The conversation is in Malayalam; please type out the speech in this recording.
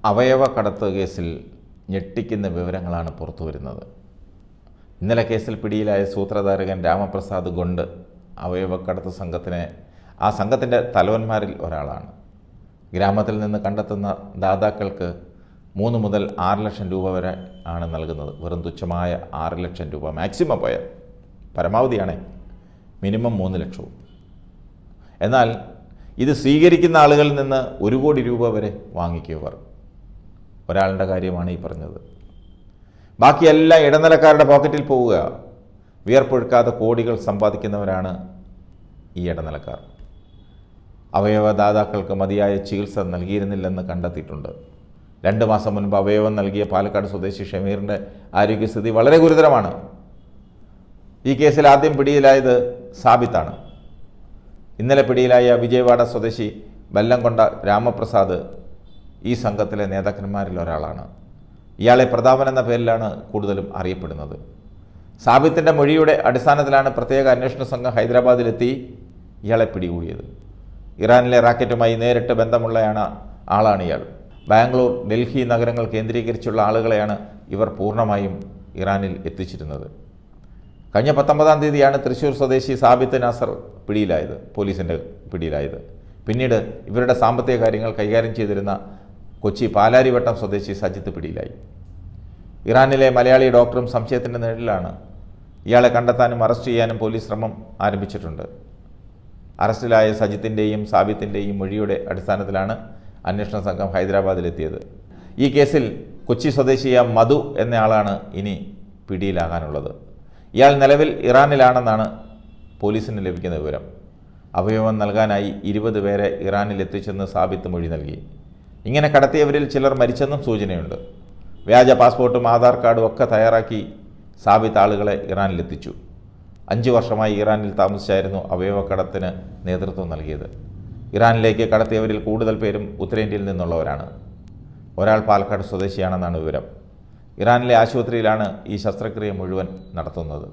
അവയവ കടത്ത് കേസിൽ ഞെട്ടിക്കുന്ന വിവരങ്ങളാണ് പുറത്തു വരുന്നത്. ഇന്നലെ കേസിൽ പിടിയിലായ സൂത്രധാരകൻ രാമപ്രസാദ് ഗൊണ്ട് അവയവക്കടത്ത് ആ സംഘത്തിൻ്റെ തലവന്മാരിൽ ഒരാളാണ്. ഗ്രാമത്തിൽ നിന്ന് കണ്ടെത്തുന്ന ദാതാക്കൾക്ക് 3 മുതൽ 6 ലക്ഷം രൂപ വരെ ആണ് നൽകുന്നത്. വെറും തുച്ഛമായ 6 ലക്ഷം രൂപ മാക്സിമം പോയാൽ, പരമാവധിയാണ് മിനിമം 3 ലക്ഷവും. എന്നാൽ ഇത് സ്വീകരിക്കുന്ന ആളുകളിൽ നിന്ന് 1 കോടി രൂപ വരെ വാങ്ങിക്കുവർ. ഒരാളുടെ കാര്യമാണ് ഈ പറഞ്ഞത്. ബാക്കിയെല്ലാം ഇടനിലക്കാരുടെ പോക്കറ്റിൽ പോവുക. വിയർപ്പൊഴുക്കാതെ കോടികൾ സമ്പാദിക്കുന്നവരാണ് ഈ ഇടനിലക്കാർ. അവയവദാതാക്കൾക്ക് മതിയായ ചികിത്സ നൽകിയിരുന്നില്ലെന്ന് കണ്ടെത്തിയിട്ടുണ്ട്. 2 മാസം മുൻപ് അവയവം നൽകിയ പാലക്കാട് സ്വദേശി ഷമീറിൻ്റെ ആരോഗ്യസ്ഥിതി വളരെ ഗുരുതരമാണ്. ഈ കേസിൽ ആദ്യം പിടിയിലായത് സാബിത്താണ്. ഇന്നലെ പിടിയിലായ വിജയവാഡ സ്വദേശി ബല്ലംകൊണ്ട രാമപ്രസാദ് ഈ സംഘത്തിലെ നേതാക്കന്മാരിൽ ഒരാളാണ്. ഇയാളെ പ്രതാപൻ എന്ന പേരിലാണ് കൂടുതലും അറിയപ്പെടുന്നത്. സാബിത്തിൻ്റെ മൊഴിയുടെ അടിസ്ഥാനത്തിലാണ് പ്രത്യേക അന്വേഷണ സംഘം ഹൈദരാബാദിലെത്തി ഇയാളെ പിടികൂടിയത്. ഇറാനിലെ റാക്കറ്റുമായി നേരിട്ട് ബന്ധമുള്ള ആളാണ് ഇയാൾ. ബാംഗ്ലൂർ, ഡൽഹി നഗരങ്ങൾ കേന്ദ്രീകരിച്ചുള്ള ആളുകളെയാണ് ഇവർ പൂർണ്ണമായും ഇറാനിൽ എത്തിച്ചിരുന്നത്. കഴിഞ്ഞ 19-ാം തീയതിയാണ് തൃശ്ശൂർ സ്വദേശി സാബിത്ത് നാസർ പോലീസിൻ്റെ പിടിയിലായത്. പിന്നീട് ഇവരുടെ സാമ്പത്തിക കാര്യങ്ങൾ കൈകാര്യം ചെയ്തിരുന്ന കൊച്ചി പാലാരിവട്ടം സ്വദേശി സജിത്ത് പിടിയിലായി. ഇറാനിലെ മലയാളി ഡോക്ടറും സംശയത്തിൻ്റെ നിഴലിലാണ്. ഇയാളെ കണ്ടെത്താനും അറസ്റ്റ് ചെയ്യാനും പോലീസ് ശ്രമം ആരംഭിച്ചിട്ടുണ്ട്. അറസ്റ്റിലായ സജിത്തിൻ്റെയും സാബിത്തിൻ്റെയും മൊഴിയുടെ അടിസ്ഥാനത്തിലാണ് അന്വേഷണ സംഘം ഹൈദരാബാദിലെത്തിയത്. ഈ കേസിൽ കൊച്ചി സ്വദേശിയായ മധു എന്നയാളാണ് ഇനി പിടിയിലാകാനുള്ളത്. ഇയാൾ നിലവിൽ ഇറാനിലാണെന്നാണ് പോലീസിന് ലഭിക്കുന്ന വിവരം. അവയവം നൽകാനായി 20 പേരെ ഇറാനിൽ എത്തിച്ചെന്ന് സാബിത്ത് മൊഴി നൽകി. ഇങ്ങനെ കടത്തിയവരിൽ ചിലർ മരിച്ചെന്നും സൂചനയുണ്ട്. വ്യാജ പാസ്പോർട്ടും ആധാർ കാർഡും ഒക്കെ തയ്യാറാക്കി സാബിത്ത് ആളുകളെ ഇറാനിലെത്തിച്ചു. 5 വർഷമായി ഇറാനിൽ താമസിച്ചായിരുന്നു അവയവക്കടത്തിന് നേതൃത്വം നൽകിയത്. ഇറാനിലേക്ക് കടത്തിയവരിൽ കൂടുതൽ പേരും ഉത്തരേന്ത്യയിൽ നിന്നുള്ളവരാണ്. ഒരാൾ പാലക്കാട് സ്വദേശിയാണെന്നാണ് വിവരം. ഇറാനിലെ ആശുപത്രിയിലാണ് ഈ ശസ്ത്രക്രിയ മുഴുവൻ നടത്തുന്നത്.